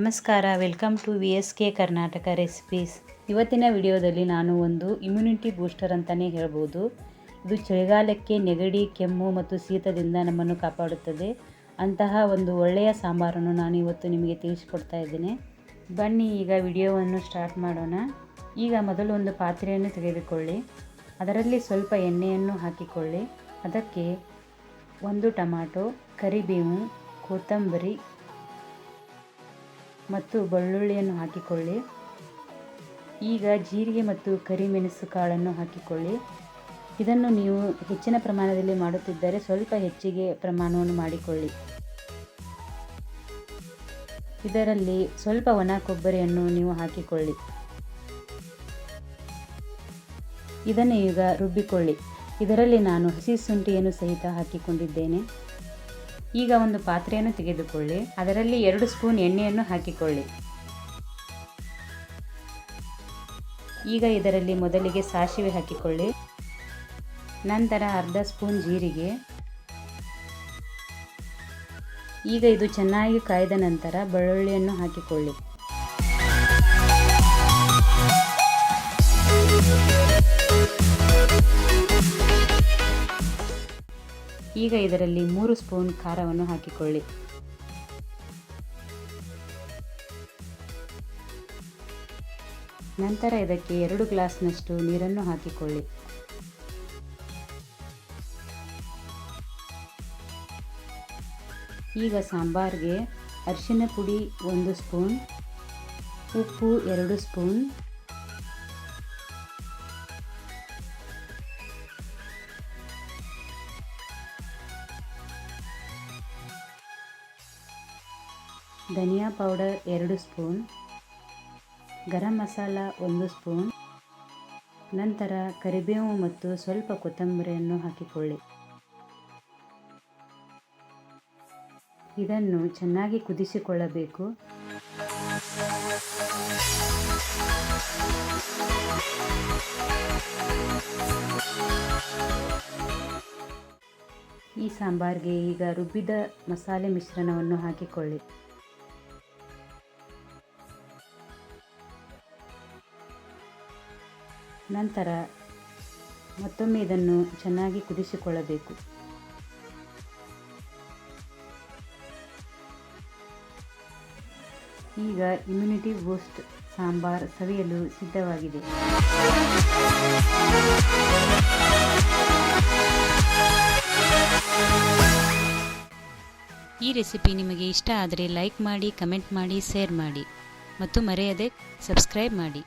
ನಮಸ್ಕಾರ, welcome to VSK Karnataka recipes. ಇವತ್ತಿನ ವಿಡಿಯೋದಲ್ಲಿ ನಾನು ಒಂದು ಇಮ್ಯುನಿಟಿ ಬೂಸ್ಟರ್ ಅಂತಲೇ ಹೇಳ್ಬೋದು. ಇದು ಚಳಿಗಾಲಕ್ಕೆ ನೆಗಡಿ, ಕೆಮ್ಮು ಮತ್ತು ಶೀತದಿಂದ ನಮ್ಮನ್ನು ಕಾಪಾಡುತ್ತದೆ. ಅಂತಹ ಒಂದು ಒಳ್ಳೆಯ ಸಾಂಬಾರನ್ನು ನಾನು ಇವತ್ತು ನಿಮಗೆ ತಿಳಿಸಿಕೊಡ್ತಾ ಇದ್ದೇನೆ. ಬನ್ನಿ ಈಗ ವಿಡಿಯೋವನ್ನು ಸ್ಟಾರ್ಟ್ ಮಾಡೋಣ. ಈಗ ಮೊದಲು ಒಂದು ಪಾತ್ರೆಯನ್ನು ತೆಗೆದುಕೊಳ್ಳಿ. ಅದರಲ್ಲಿ ಸ್ವಲ್ಪ ಎಣ್ಣೆಯನ್ನು ಹಾಕಿಕೊಳ್ಳಿ. ಅದಕ್ಕೆ ಒಂದು ಟೊಮಾಟೊ, ಕರಿಬೇವು, ಕೊತ್ತಂಬರಿ ಮತ್ತು ಬೆಳ್ಳುಳ್ಳಿಯನ್ನು ಹಾಕಿಕೊಳ್ಳಿ. ಈಗ ಜೀರಿಗೆ ಮತ್ತು ಕರಿಮೆಣಸು ಕಾಳನ್ನು ಹಾಕಿಕೊಳ್ಳಿ. ಇದನ್ನು ನೀವು ಹೆಚ್ಚಿನ ಪ್ರಮಾಣದಲ್ಲಿ ಮಾಡುತ್ತಿದ್ದರೆ ಸ್ವಲ್ಪ ಹೆಚ್ಚಿಗೆ ಪ್ರಮಾಣವನ್ನು ಮಾಡಿಕೊಳ್ಳಿ. ಇದರಲ್ಲಿ ಸ್ವಲ್ಪ ಒಣ ಕೊಬ್ಬರಿಯನ್ನು ನೀವು ಹಾಕಿಕೊಳ್ಳಿ. ಇದನ್ನು ಈಗ ರುಬ್ಬಿಕೊಳ್ಳಿ. ಇದರಲ್ಲಿ ನಾನು ಹಸಿ ಶುಂಠಿಯನ್ನು ಸಹಿತ ಹಾಕಿಕೊಂಡಿದ್ದೇನೆ. ಈಗ ಒಂದು ಪಾತ್ರೆಯನ್ನು ತೆಗೆದುಕೊಳ್ಳಿ. ಅದರಲ್ಲಿ 2 ಸ್ಪೂನ್ ಎಣ್ಣೆಯನ್ನು ಹಾಕಿಕೊಳ್ಳಿ. ಈಗ ಇದರಲ್ಲಿ ಮೊದಲಿಗೆ ಸಾಸಿವೆ ಹಾಕಿಕೊಳ್ಳಿ. ನಂತರ ಅರ್ಧ ಸ್ಪೂನ್ ಜೀರಿಗೆ. ಈಗ ಇದು ಚೆನ್ನಾಗಿ ಕಾಯ್ದ ನಂತರ ಬೆಳ್ಳುಳ್ಳಿಯನ್ನು ಹಾಕಿಕೊಳ್ಳಿ. ಈಗ ಇದರಲ್ಲಿ 3 ಸ್ಪೂನ್ ಖಾರವನ್ನು ಹಾಕಿಕೊಳ್ಳಿ. ನಂತರ ಇದಕ್ಕೆ 2 ಗ್ಲಾಸ್ನಷ್ಟು ನೀರನ್ನು ಹಾಕಿಕೊಳ್ಳಿ. ಈಗ ಸಾಂಬಾರ್ಗೆ ಅರಿಶಿನ ಪುಡಿ 1 ಸ್ಪೂನ್, ಉಪ್ಪು 2 ಸ್ಪೂನ್, ಧನಿಯಾ powder 2 spoon, garam masala 1 spoon, ನಂತರ ಕರಿಬೇವು ಮತ್ತು ಸ್ವಲ್ಪ ಕೊತ್ತಂಬರಿಯನ್ನು ಹಾಕಿಕೊಳ್ಳಿ. ಇದನ್ನು ಚೆನ್ನಾಗಿ ಕುದಿಸಿಕೊಳ್ಳಬೇಕು. ಈ ಸಾಂಬಾರ್ಗೆ ಈಗ ರುಬ್ಬಿದ ಮಸಾಲೆ ಮಿಶ್ರಣವನ್ನು ಹಾಕಿಕೊಳ್ಳಿ. ನಂತರ ಮತ್ತೊಮ್ಮೆ ಇದನ್ನು ಚೆನ್ನಾಗಿ ಕುದಿಸಿಕೊಳ್ಳಬೇಕು. ಈಗ ಇಮ್ಯುನಿಟಿ ಬೂಸ್ಟ್ ಸಾಂಬಾರ್ ಸವಿಯಲು ಸಿದ್ಧವಾಗಿದೆ. ಈ ರೆಸಿಪಿ ನಿಮಗೆ ಇಷ್ಟ ಆದರೆ ಲೈಕ್ ಮಾಡಿ, ಕಮೆಂಟ್ ಮಾಡಿ, ಶೇರ್ ಮಾಡಿ ಮತ್ತು ಮರೆಯದೆ ಸಬ್ಸ್ಕ್ರೈಬ್ ಮಾಡಿ.